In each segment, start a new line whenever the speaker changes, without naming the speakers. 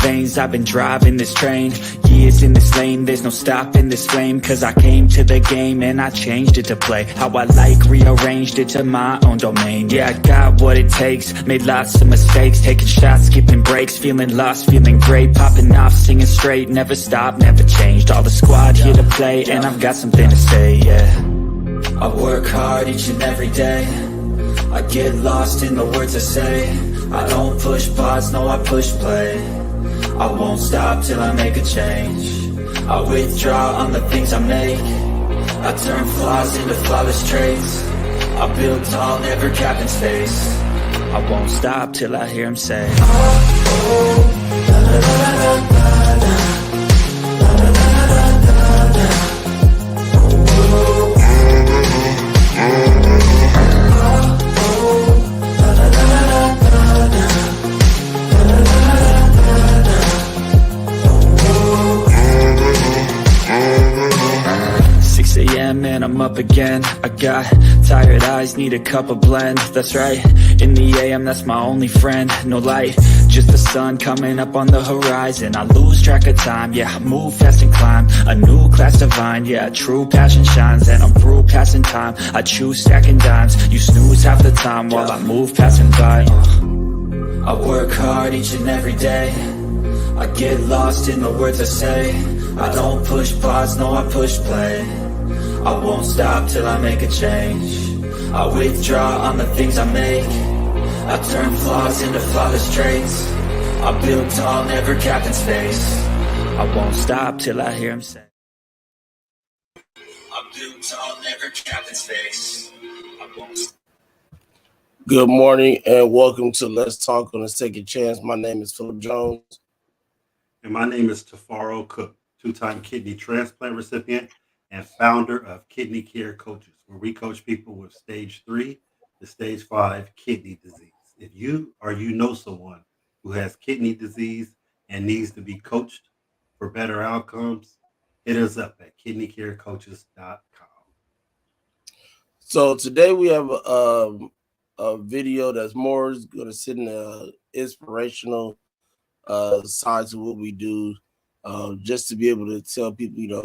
veins, I've been driving this train. Years in this lane, there's no stopping this flame. Cause I came to the game and I changed it to play how I like, rearranged it to my own domain. Yeah, I got what it takes, made lots of mistakes, taking shots, skipping breaks, feeling lost, feeling great, popping off, singing straight, never stopped, never changed. All the squad here to play, and I've got something to say, yeah. I work hard each and every day, I get lost in the words I say. I don't push pause, no I push play. I won't stop till I make a change. I withdraw on the things I make. I turn flaws into flawless traits. I build tall, never capping space. I won't stop till I hear him say, oh, oh, la, la, la, la, la, la. And I'm up again. I got tired eyes, need a cup of blend. That's right, in the AM, that's my only friend. No light, just the sun coming up on the horizon. I lose track of time, yeah, I move fast and climb a new class divine, yeah, true passion shines. And I'm through passing time, I choose stacking dimes. You snooze half the time while I move passing by. I work hard each and every day, I get lost in the words I say. I don't push pause, no I push play. I won't stop till I make a change. I withdraw on the things I make. I turn flaws into flawless traits. I build tall, never capping space. I won't stop till I hear him say, I build tall, never capping space. I won't stop.
Good morning and welcome to Let's Talk on a Second Chance. My name is Philip Jones.
And my name is Tafaro Cook, two-time kidney transplant recipient and founder of Kidney Care Coaches, where we coach people with stage 3 to stage 5 kidney disease. If you or you know someone who has kidney disease and needs to be coached for better outcomes, hit us up at kidneycarecoaches.com.
So today we have a video that's more going to sit in the inspirational side to what we do, just to be able to tell people, you know,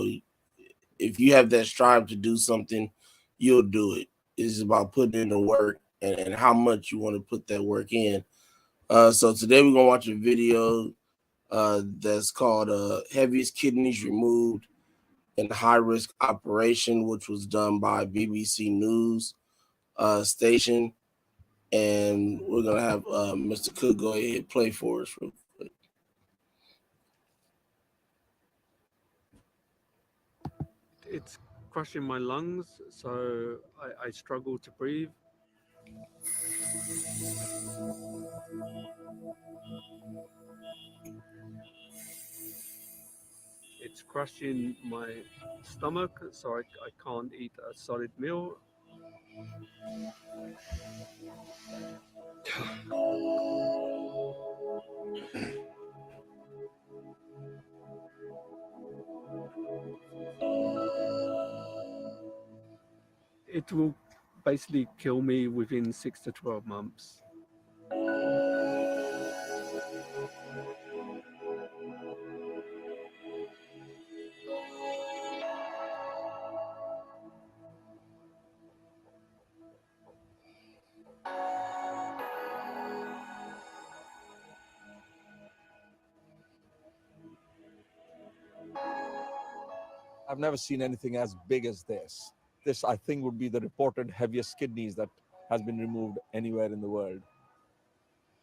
if you have that strive to do something, you'll do it. It's about putting in the work and how much you want to put that work in. So today we're going to watch a video that's called Heaviest Kidneys Removed in High-Risk Operation, which was done by BBC News station. And we're going to have Mr. Cook go ahead and play for us real quick.
It's crushing my lungs, so I struggle to breathe. It's crushing my stomach, so I can't eat a solid meal. It will basically kill me within 6 to 12 months.
I've never seen anything as big as this. This, I think, would be the reported heaviest kidneys that has been removed anywhere in the world.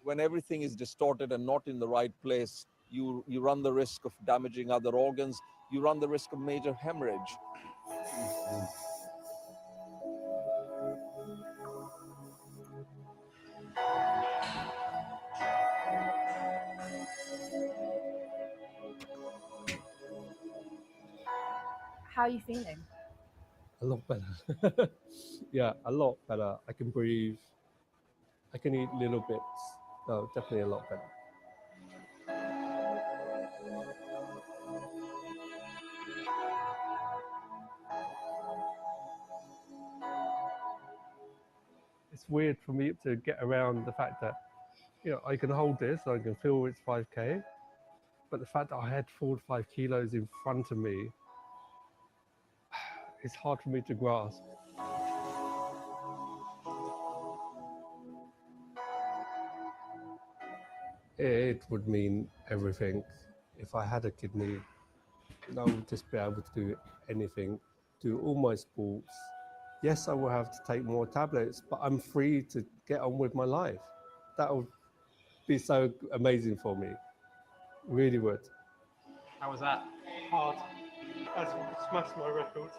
When everything is distorted and not in the right place, you run the risk of damaging other organs. You run the risk of major hemorrhage.
How are you feeling?
A lot better. Yeah, a lot better. I can breathe. I can eat little bits. No, definitely a lot better. It's weird for me to get around the fact that, you know, I can hold this, I can feel it's 5K, But the fact that I had 4 to 5 kilos in front of me, it's hard for me to grasp. It would mean everything. If I had a kidney, I would just be able to do anything, do all my sports. Yes, I will have to take more tablets, but I'm free to get on with my life. That would be so amazing for me. Really would.
How was that?
Hard. I smashed my record.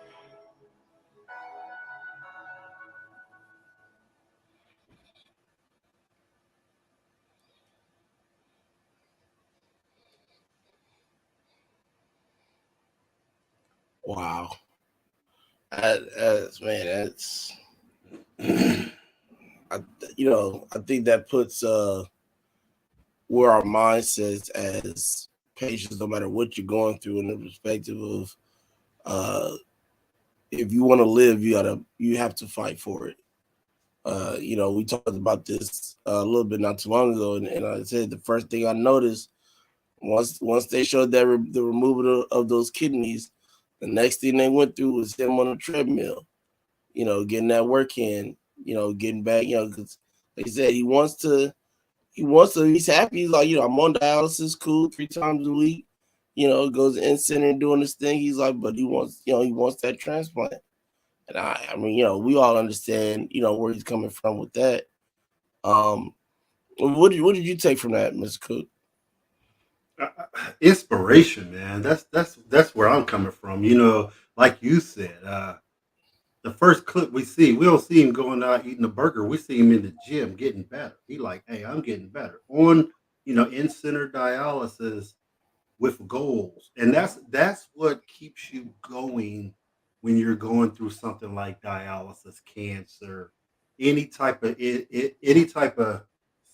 Wow. That's man, that's I think that puts where our mindsets as patients, no matter what you're going through, in the perspective of if you want to live, you have to fight for it. We talked about this a little bit not too long ago, and I said the first thing I noticed once they showed that the removal of those kidneys, the next thing they went through was him on a treadmill, getting that work in, getting back, because like I said, he's happy. He's like, I'm on dialysis, cool, 3 times a week, goes in center and doing this thing. He's like, but he wants that transplant. And I mean, we all understand, where he's coming from with that. What did you take from that, Mr. Cook?
Inspiration, man. That's where I'm coming from. Like you said, the first clip we don't see him going out eating a burger. We see him in the gym getting better. He like, hey, I'm getting better on, in center dialysis with goals. And that's what keeps you going when you're going through something like dialysis, cancer, any type of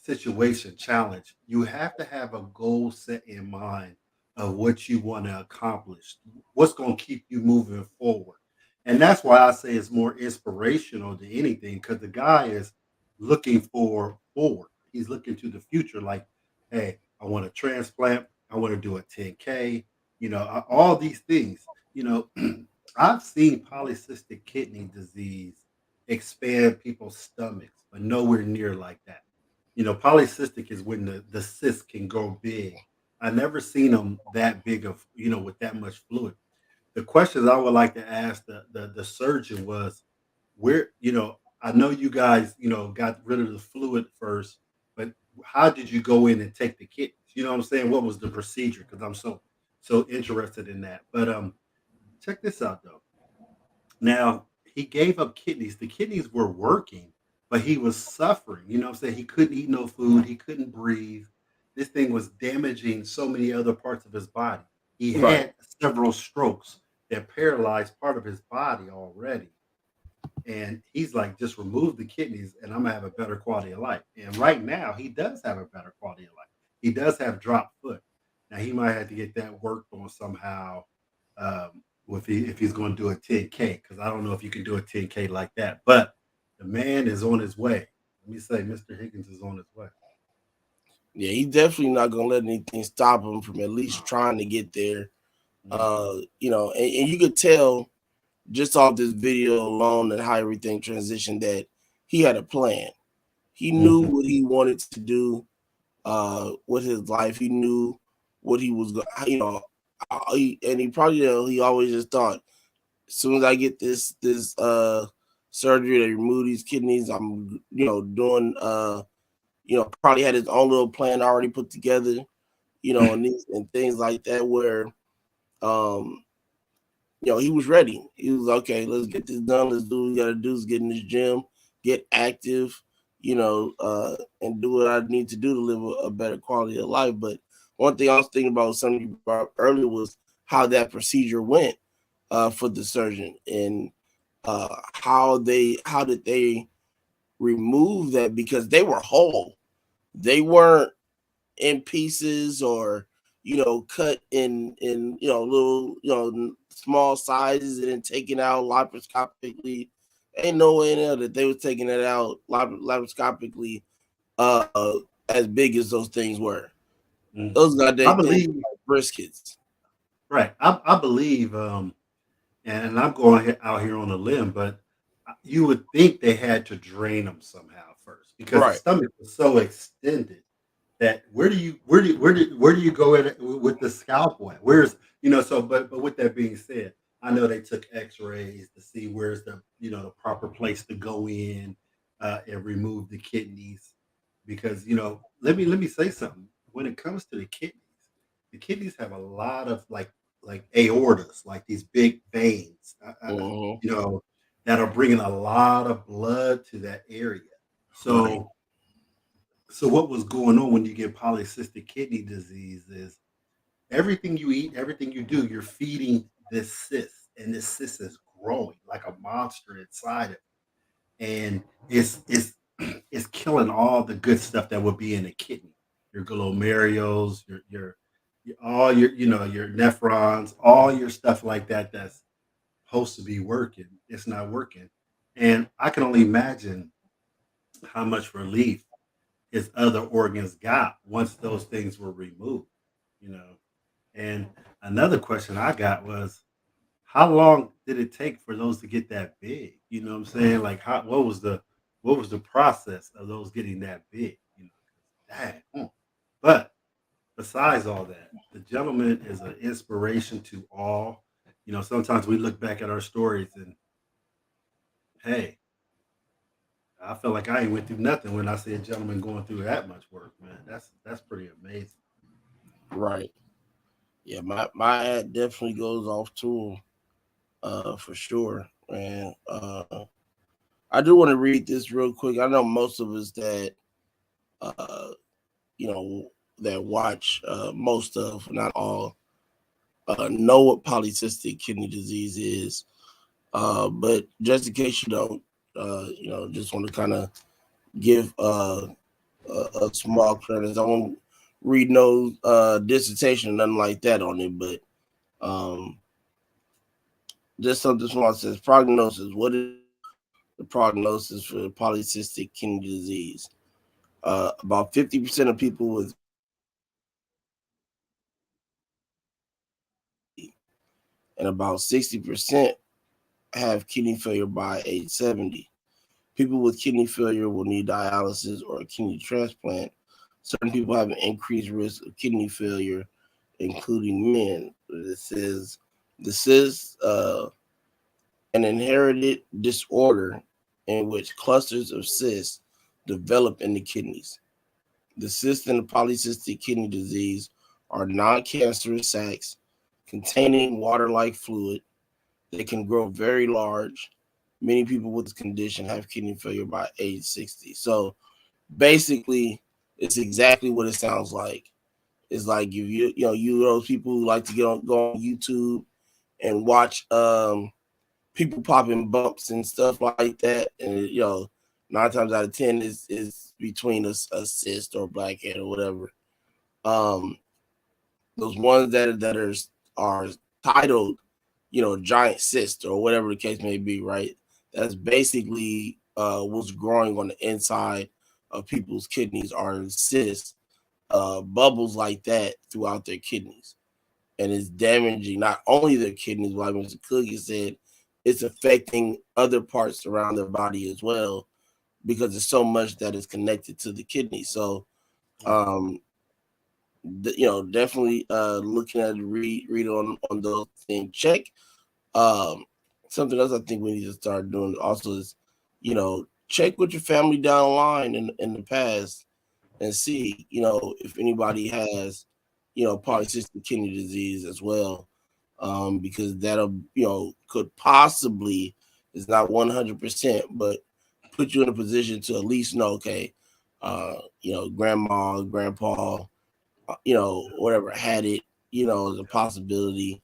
situation, challenge. You have to have a goal set in mind of what you want to accomplish, what's going to keep you moving forward. And that's why I say it's more inspirational than anything, because the guy is looking forward. He's looking to the future, like, hey, I want to transplant. I want to do a 10K, all these things. I've seen polycystic kidney disease expand people's stomachs, but nowhere near like that. Polycystic is when the cyst can go big. I never seen them that big of, with that much fluid. The questions I would like to ask the surgeon was, where, I know you guys, got rid of the fluid first, but how did you go in and take the kidneys? You know what I'm saying? What was the procedure? Because I'm so interested in that. But check this out though. Now he gave up kidneys. The kidneys were working, but he was suffering. You know what I'm saying? He couldn't eat no food. He couldn't breathe. This thing was damaging so many other parts of his body. He
Right.
had several strokes that paralyzed part of his body already. And he's like, just remove the kidneys and I'm gonna have a better quality of life. And right now he does have a better quality of life. He does have drop foot. Now he might have to get that worked on somehow, if he's going to do a 10K, because I don't know if you can do a 10K like that. But the man is on his way. Let me say, Mr. Higgins is on his way.
Yeah, he's definitely not gonna let anything stop him from at least trying to get there. And you could tell just off this video alone and how everything transitioned that he had a plan. He knew what he wanted to do with his life. He knew what he was going, and he probably, he always just thought, as soon as I get this surgery to remove these kidneys, I'm, doing, probably had his own little plan already put together, and things like that where, he was ready. He was okay. Let's get this done. Let's do what we got to do. Is get in this gym, get active, and do what I need to do to live a better quality of life. But one thing I was thinking about, something you brought up earlier, was how that procedure went for the surgeon, and how did they remove that, because they were whole. They weren't in pieces or cut in little small sizes and then taken out laparoscopically. Ain't no way in hell that they was taking it out laparoscopically as big as those things were. Those
I
goddamn things
believe
briskets.
Right. I believe, and I'm going out here on a limb, but you would think they had to drain them somehow first because the
Right.
stomach was so extended that where do you go in with the scalpel at? Where's so but with that being said, I know they took X-rays to see where's the proper place to go in and remove the kidneys because let me say something. When it comes to the kidneys have a lot of like aortas, like these big veins,
Mhm.
you know, that are bringing a lot of blood to that area.
Right.
So what was going on when you get polycystic kidney disease is everything you eat, everything you do, you're feeding this cyst, and this cyst is growing like a monster inside it, and it's it's killing all the good stuff that would be in the kidney, your glomerulus, your all your nephrons, all your stuff like that that's supposed to be working. It's not working, and I can only imagine how much relief his other organs got once those things were removed, you know. And another question I got was, how long did it take for those to get that big? You know what I'm saying? Like, what was the process of those getting that big? Dang. But besides all that, the gentleman is an inspiration to all. Sometimes we look back at our stories and hey, I feel like I ain't went through nothing when I see a gentleman going through that much work, man. That's pretty amazing.
Right. Yeah, my hat definitely goes off to him, for sure. And I do want to read this real quick. I know most of us that uh you know that watch most of, not all, know what polycystic kidney disease is. But just in case you don't, just want to kind of give a small credit. I won't read no dissertation or nothing like that on it, but um, just something small says prognosis. What is the prognosis for polycystic kidney disease? About 50% of people with and about 60% have kidney failure by age 70. People with kidney failure will need dialysis or a kidney transplant. Certain people have an increased risk of kidney failure, including men. This is an inherited disorder in which clusters of cysts develop in the kidneys. The cysts in the polycystic kidney disease are non-cancerous sacs containing water-like fluid. They can grow very large. Many people with this condition have kidney failure by age 60. So basically, it's exactly what it sounds like. It's like if you those people who like to go on YouTube and watch people popping bumps and stuff like that, and 9 times out of 10 is between a cyst or blackhead or whatever. Um, those ones that are titled, giant cyst or whatever the case may be, right? That's basically what's growing on the inside of people's kidneys are cysts, bubbles like that throughout their kidneys, and it's damaging not only their kidneys, but like Mr. Cookie said, it's affecting other parts around their body as well because there's so much that is connected to the kidney. So, um, definitely looking at it, read on those things. Check. Um, Something else I think we need to start doing also is, check with your family down the line in the past and see, if anybody has, polycystic kidney disease as well, because that'll, could possibly, it's not 100%, but put you in a position to at least know, okay, grandma, grandpa, whatever had it, as a possibility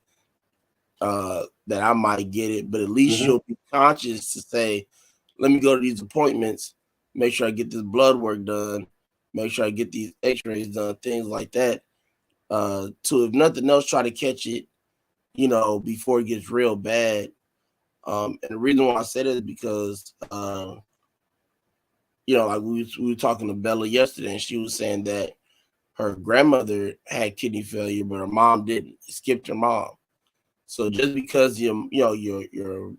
that I might get it, but at least
Mhm.
you'll be conscious to say, let me go to these appointments, make sure I get this blood work done, make sure I get these x-rays done, things like that. To, if nothing else, try to catch it, before it gets real bad. And the reason why I said it is because, like we were talking to Bella yesterday, and she was saying that her grandmother had kidney failure, but her mom didn't. It skipped her mom. So just because your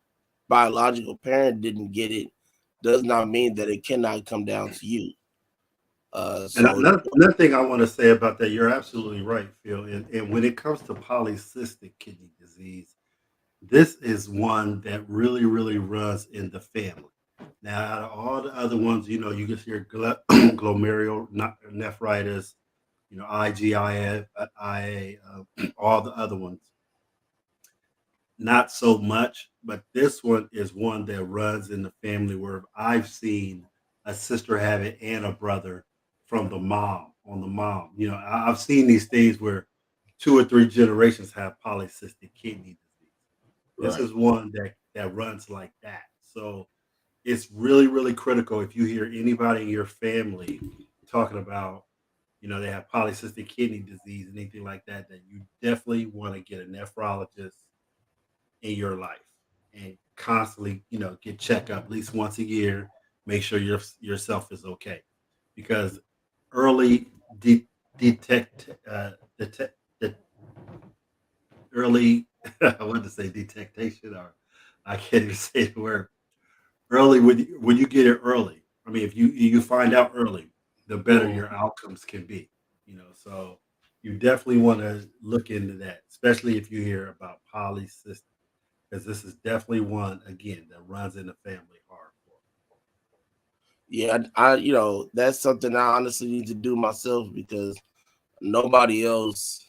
biological parent didn't get it does not mean that it cannot come down to you.
And
So
another thing I want to say about that, you're absolutely right, Phil. And when it comes to polycystic kidney disease, this is one that really, really runs in the family. Now, out of all the other ones, you get your glomerulonephritis, IgIF, IA, all the other ones. Not so much, but this one is one that runs in the family where I've seen a sister have it and a brother from the mom on the mom. I've seen these things where 2 or 3 generations have polycystic kidney disease. This
right.
is one that runs like that. So it's really, really critical if you hear anybody in your family talking about, they have polycystic kidney disease, anything like that, that you definitely want to get a nephrologist in your life and constantly, get checked up at least once a year. Make sure yourself is okay, because early de- detect detect the early I want to say detectation, or I can't even say the word early. When you get it early, I mean, if you find out early, the better
Mhm.
your outcomes can be. So you definitely want to look into that, especially if you hear about polycystic, because this is definitely one again that runs in the family hardcore.
Yeah, that's something I honestly need to do myself because nobody else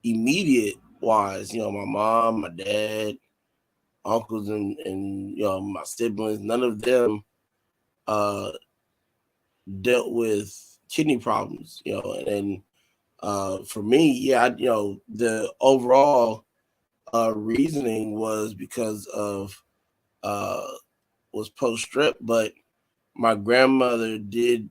immediate wise, my mom, my dad, uncles, and my siblings, none of them uh dealt with kidney problems, and for me, yeah, the overall reasoning was because of uh was post strip, but my grandmother did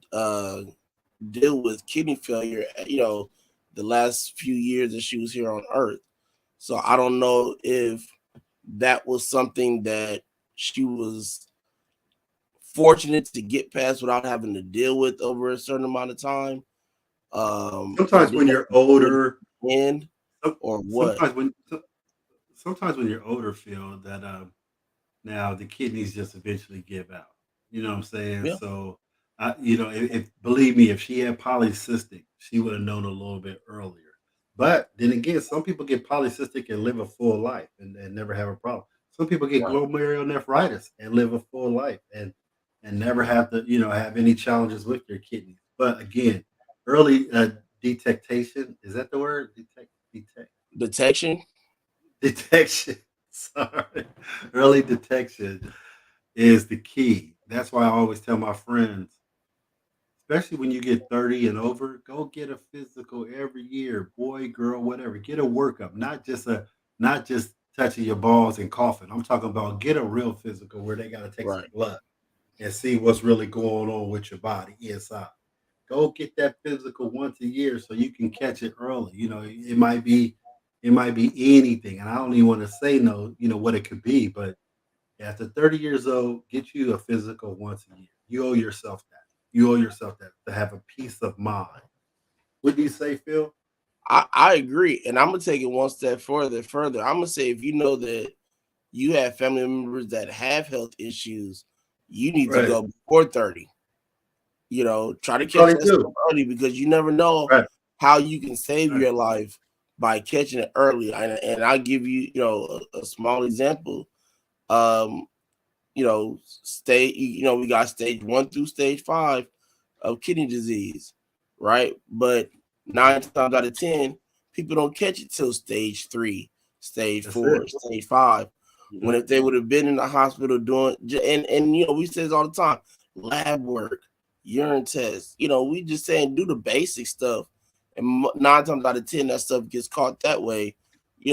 deal with kidney failure, the last few years that she was here on earth. So I don't know if that was something that she was fortunate to get past without having to deal with over a certain amount of time. And
Sometimes
then
when you're older,
end
some-
or what?
sometimes when so- sometimes when you're older, feel that now the kidneys just eventually give out. You know what I'm saying?
Yeah,
So if believe me, if she had polycystic, she would have known a little bit earlier. But then again, some people get polycystic and live a full life and never have a problem. Some people get
right.
glomerulonephritis and live a full life and never have to, have any challenges with their kidneys. But again, early detectation, is that the word?
Detection.
Detection. Sorry. Early detection is the key. That's why I always tell my friends, especially when you get 30 and over, go get a physical every year, boy, girl, whatever. Get a workup, not just touching your balls and coughing. I'm talking about get a real physical where they got to take some
Right.
blood and see what's really going on with your body inside. Go get that physical once a year so you can catch it early. It might be anything, and I don't even want to say no, what it could be, but after 30 years old, get you a physical once a year. You owe yourself that. You owe yourself that to have a peace of mind. What do you say, Phil?
I agree, and I'm gonna take it one step further. I'm gonna say if you know that you have family members that have health issues, you need to
Right.
go before 30. Try to
You
catch
probably
that stuff
do.
early because you never know
Right.
how you can save
Right.
your life by catching it early. And I'll give you, a small example. Um, we got stage 1 through stage 5 of kidney disease, right? But 9 times out of 10, people don't catch it till stage 3, stage
That's it.
4, stage 5. When
Mhm.
if they would have been in the hospital doing, and we say this all the time, lab work, urine tests, we just saying do the basic stuff. And 9 times out of 10, that stuff gets caught that way. We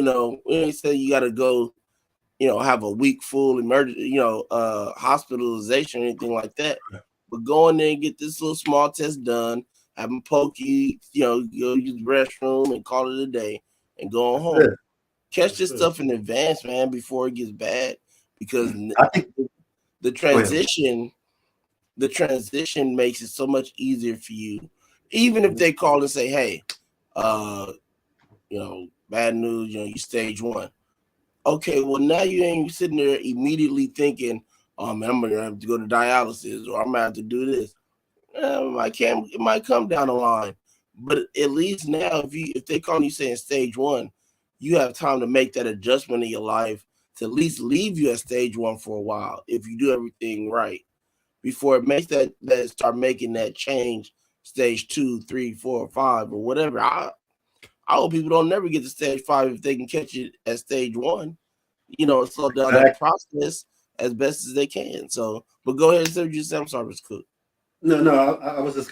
ain't say you got to go have a week full emergency, hospitalization or anything like that.
Right.
But go in there and get this little small test done, have them poke you, go use the restroom and call it a day and go
That's it.
home. Catch
That's
this
it.
stuff in advance, man, before it gets bad, because
I think.
the
Go ahead.
transition, the transition makes it so much easier for you. Even if they call and say, hey, bad news, you stage 1. Okay, well, now you ain't sitting there immediately thinking, oh man, I'm gonna have to go to dialysis or I'm gonna have to do this. It might come down the line. But at least now, if they call you saying stage 1, you have time to make that adjustment in your life to at least leave you at stage 1 for a while if you do everything right before it makes that start making that change, stage 2, 3, 4, 5, or whatever. I hope people don't never get to stage 5 if they can catch it at stage 1. Slow down that
Exactly.
process as best as they can. So, but go ahead and say what you said. I'm sorry, Mr. Cook.
No, I was just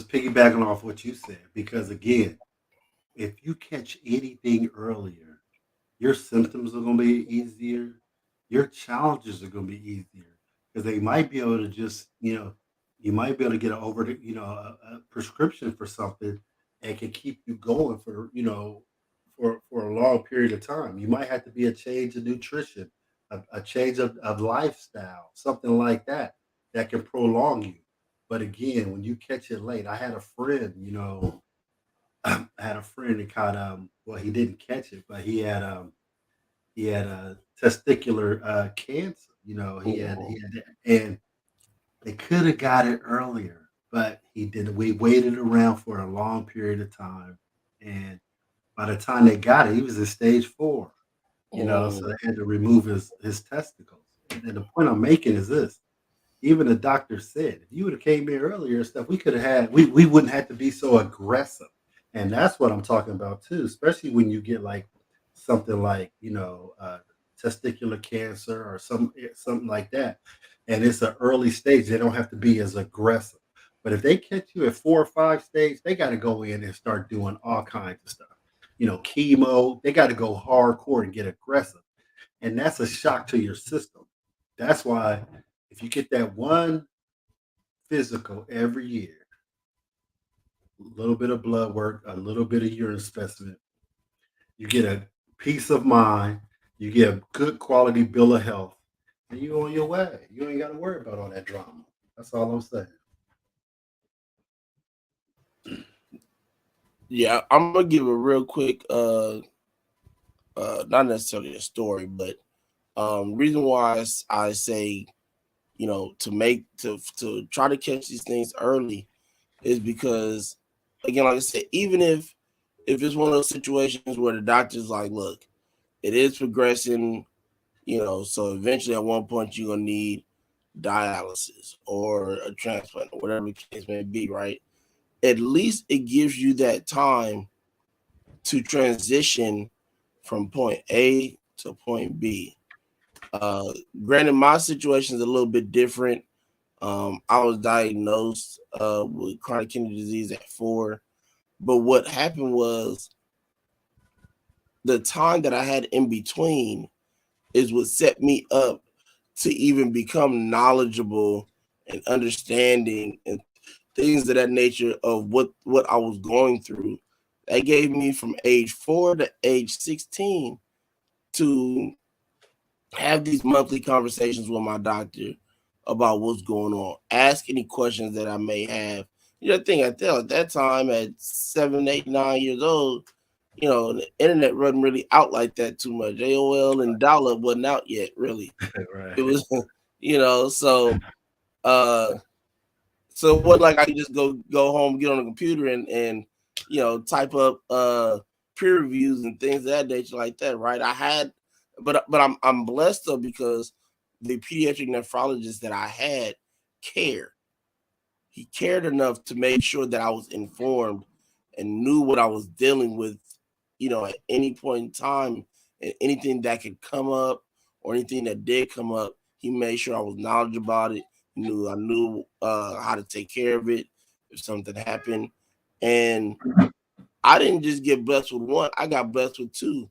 piggybacking off what you said because again, if you catch anything earlier, your symptoms are going to be easier. Your challenges are going to be easier because they might be able to just, you might be able to get a prescription for something and can keep you going for a long period of time. You might have to be a change of nutrition, a change of lifestyle, something like that that can prolong you. But again, when you catch it late, I had a friend, I had a friend that caught well he didn't catch it, but he had a testicular cancer. And they could have got it earlier, but he didn't. We waited around for a long period of time, and by the time they got it, he was in stage 4. So they had to remove his testicles. And the point I'm making is this: even the doctor said, if you would have came in earlier and stuff, we could have had we wouldn't have to be so aggressive. And that's what I'm talking about too, especially when you get like something like, testicular cancer or something like that. And it's an early stage, they don't have to be as aggressive. But if they catch you at 4 or 5 stage, they got to go in and start doing all kinds of stuff. Chemo, they got to go hardcore and get aggressive. And that's a shock to your system. That's why if you get that one physical every year, a little bit of blood work, a little bit of urine specimen, you get a peace of mind, you get a good quality bill of health, and you're on your way. You ain't got to worry about all that drama. That's all I'm saying.
Yeah, I'm gonna give a real quick, not necessarily a story, but reason why I say, to try to catch these things early is because, again, like I said, even if it's one of those situations where the doctor's like, look, it is progressing, so eventually at one point you're gonna need dialysis or a transplant or whatever the case may be, right? At least it gives you that time to transition from point A to point B. Granted, my situation is a little bit different. I was diagnosed with chronic kidney disease at 4, but what happened was the time that I had in between is what set me up to even become knowledgeable and understanding and things of that nature of what I was going through. That gave me from age 4 to age 16 to have these monthly conversations with my doctor about what's going on. Ask any questions that I may have. The thing at that time at 7, 8, 9 years old, the internet wasn't really out like that too much. AOL and dial-up wasn't out yet, really. It
Right.
was, so uh so it wasn't like I could just go home, get on the computer and type up peer reviews and things of that nature like that, right? But I'm blessed though because the pediatric nephrologist that I had cared. He cared enough to make sure that I was informed and knew what I was dealing with, at any point in time, and anything that could come up or anything that did come up, he made sure I was knowledgeable about it. I knew how to take care of it if something happened. And I didn't just get blessed with one, I got blessed with 2.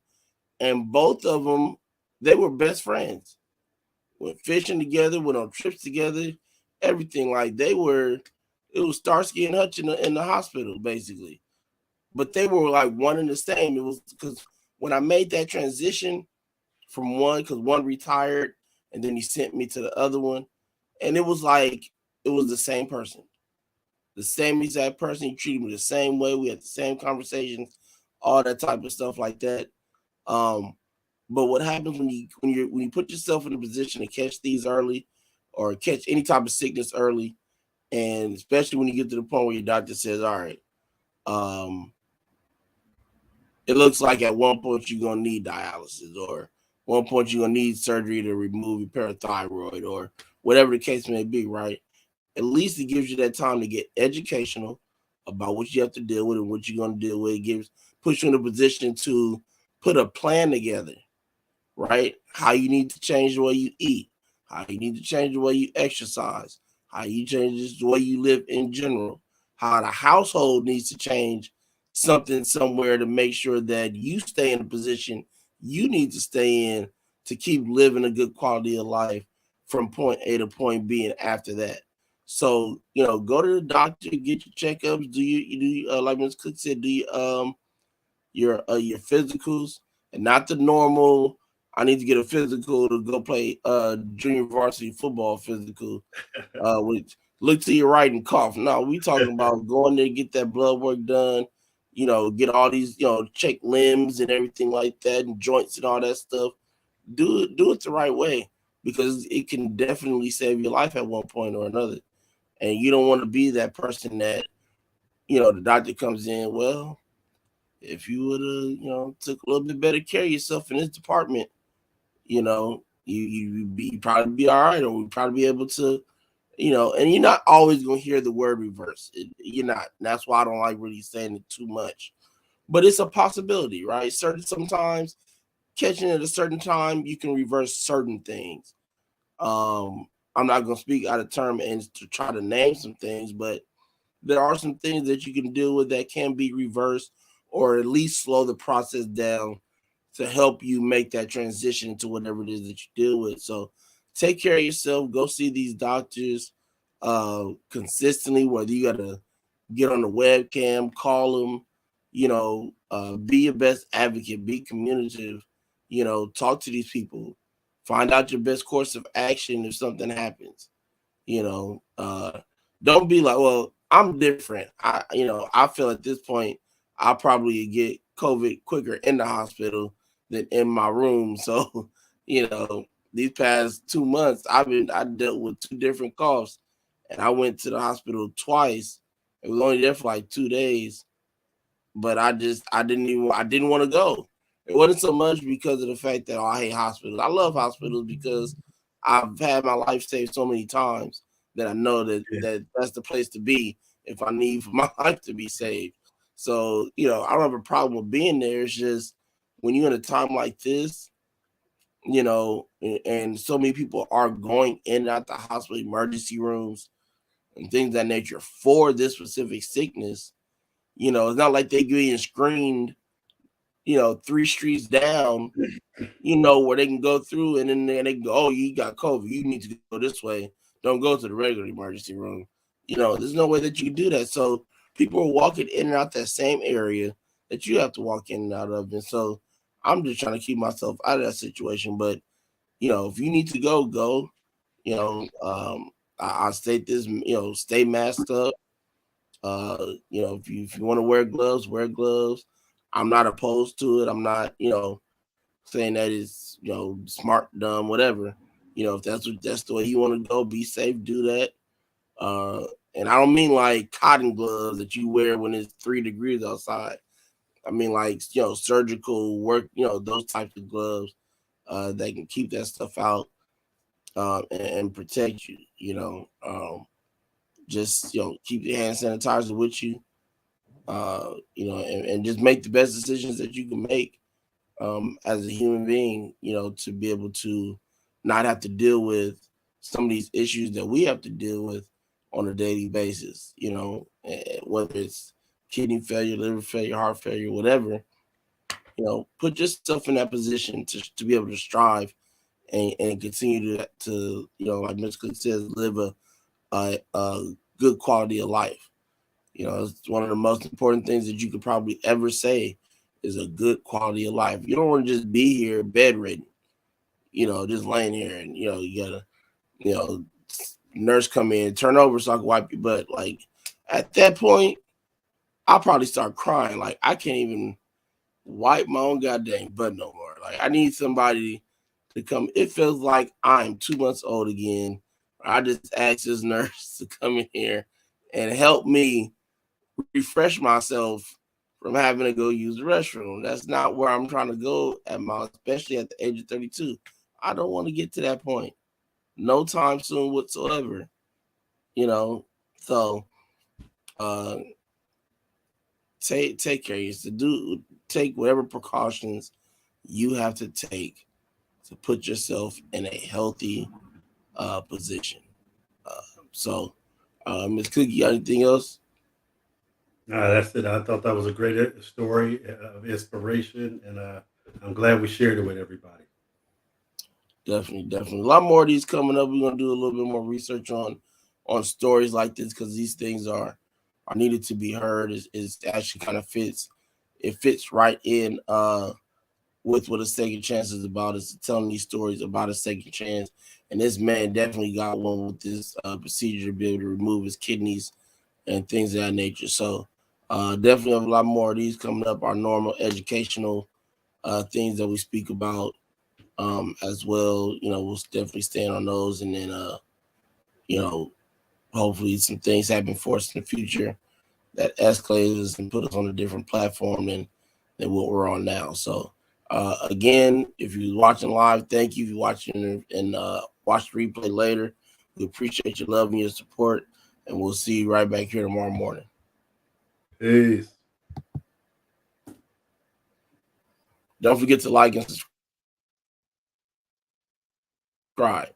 And both of them, they were best friends. Went fishing together, went on trips together, everything. Like it was Starsky and Hutch in the hospital, basically. But they were like one and the same. It was because when I made that transition from one, because one retired and then he sent me to the other one, and it was like it was the same person. the same exact person. He treated me the same way. We had the same conversations, all that type of stuff like that. But what happens when you put yourself in a position to catch these early, or catch any type of sickness early, and especially when you get to the point where your doctor says, "All right, it looks like at one point you're gonna need dialysis, or one point you're gonna need surgery to remove your parathyroid, or whatever the case may be," right? At least it gives you that time to get educational about what you have to deal with and what you're gonna deal with. It puts you in a position to put a plan together, right? How you need to change the way you eat, how you need to change the way you exercise, how you change the way you live in general, how the household needs to change something somewhere to make sure that you stay in a position you need to stay in to keep living a good quality of life from point A to point B and after that. So, go to the doctor, get your checkups, like Ms. Cook said, do your physicals, and not the normal. I need to get a physical to go play junior varsity football physical. Which look to your right and cough. No, we talking about going there, get that blood work done. Get all these, check limbs and everything like that, and joints and all that stuff. Do it the right way, because it can definitely save your life at one point or another. And you don't want to be that person that, the doctor comes in, well, if you would have, took a little bit better care of yourself in this department, you'd probably be all right, or we'd probably be able to, and you're not always going to hear the word reverse. You're not. That's why I don't like really saying it too much. But it's a possibility, right? Sometimes catching at a certain time, you can reverse certain things. I'm not going to speak out of term and to try to name some things, but there are some things that you can deal with that can be reversed, or at least slow the process down to help you make that transition to whatever it is that you deal with. So take care of yourself. Go see these doctors consistently, whether you got to get on the webcam, call them, be your best advocate, be communicative, talk to these people, find out your best course of action if something happens. Don't be like, well, I'm different. I feel at this point I'll probably get COVID quicker in the hospital than in my room. So, these past 2 months I dealt with 2 different coughs, and I went to the hospital twice. It was only there for like 2 days, but I didn't want to go. It wasn't so much because of the fact that, oh, I hate hospitals. I love hospitals because I've had my life saved so many times that I know that's the place to be if I need for my life to be saved. So, I don't have a problem with being there. It's just when you're in a time like this, and so many people are going in and out the hospital emergency rooms and things of that nature for this specific sickness. It's not like they getting screened, 3 streets down, where they can go through, and then they can go, oh, you got COVID, you need to go this way. Don't go to the regular emergency room. There's no way that you can do that. So people are walking in and out that same area that you have to walk in and out of. And so I'm just trying to keep myself out of that situation. But, if you need to go, go. I state this, stay masked up. If you want to wear gloves, wear gloves. I'm not opposed to it. I'm not, saying that it's, smart, dumb, whatever. If that's the way you want to go, be safe, do that. And I don't mean like cotton gloves that you wear when it's 3 degrees outside. I mean like, surgical work, those types of gloves that can keep that stuff out and protect you, just, keep your hand sanitizer with you, and just make the best decisions that you can make as a human being, to be able to not have to deal with some of these issues that we have to deal with on a daily basis, whether it's kidney failure, liver failure, heart failure, whatever. Put yourself in that position to be able to strive and continue to like Mr. Cook says, live a good quality of life. It's one of the most important things that you could probably ever say is a good quality of life. You don't want to just be here bedridden, just laying here, and you gotta, nurse come in, turn over so I can wipe your butt. Like, At that point, I'll probably start crying. Like, I can't even wipe my own goddamn butt no more. Like, I need somebody to come. It feels like I'm 2 months old again. I just asked this nurse to come in here and help me refresh myself from having to go use the restroom. That's not where I'm trying to go especially at the age of 32. I don't want to get to that point. No time soon whatsoever. You know, so take care of yourself. Take whatever precautions you have to take to put yourself in a healthy position. So, Ms. Cookie, you got anything else?
That's it. I thought that was a great story of inspiration, and I'm glad we shared it with everybody.
Definitely. A lot more of these coming up. We're gonna do a little bit more research on stories like this because these things are needed to be heard. Is actually kind of fits. It fits right in with what a second chance is about. Is telling these stories about a second chance. And this man definitely got one with this procedure to be able to remove his kidneys and things of that nature. So definitely have a lot more of these coming up. Our normal educational things that we speak about as well. We'll definitely stand on those, and then hopefully some things happen for us in the future that escalates us and put us on a different platform than what we're on now. So again, if you're watching live, thank you. If you're watching and watch the replay later, we appreciate your love and your support, and we'll see you right back here tomorrow morning.
Peace.
Don't forget to like and subscribe.